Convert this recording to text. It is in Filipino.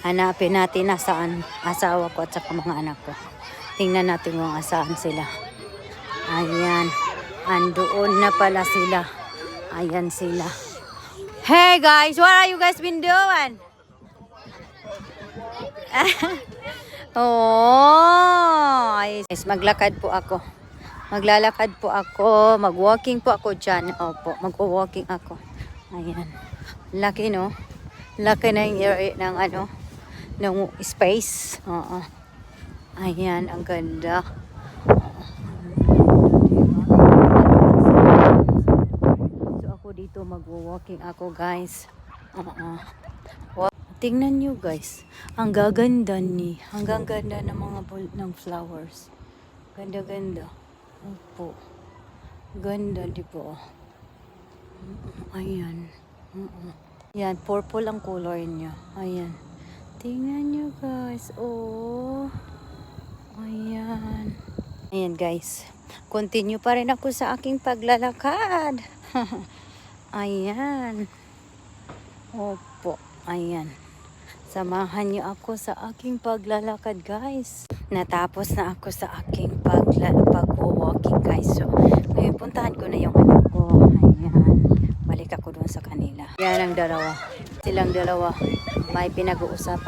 Hanapin natin nasaan asawa ko at saka mga anak ko. Tingnan natin kung asaan sila. Ayan. Andoon na pala sila. Ayan sila. Hey guys, what are you guys been doing? Oh, guys, maglakad po ako. Maglalakad po ako. Mag-walking po ako dyan. Opo, mag-walking ako. Ayan. Laki, no? Laki na yung area ng ano, ng space. Oo. Ayan, ang ganda. So ako dito mag-walking ako, guys. Tingnan nyo, guys. Ang gaganda ni. Ang gaganda ng mga ng flowers. Ganda-ganda. Opo. Ganda, di po. Ayan. Yan, purple ang color niya. Ayan. Tingnan nyo, guys. Oh. Ayan. Ayan, guys. Continue pa rin ako sa aking paglalakad. Ayan. Opo. Ayan. Samahan niyo ako sa aking paglalakad, guys. Natapos na ako sa aking pag-walking, guys. So, ngayon puntahan ko na yung anak ko. Ayan. Balik ako doon sa kanila. Yan ang dalawa. Silang dalawa. May pinag-uusap.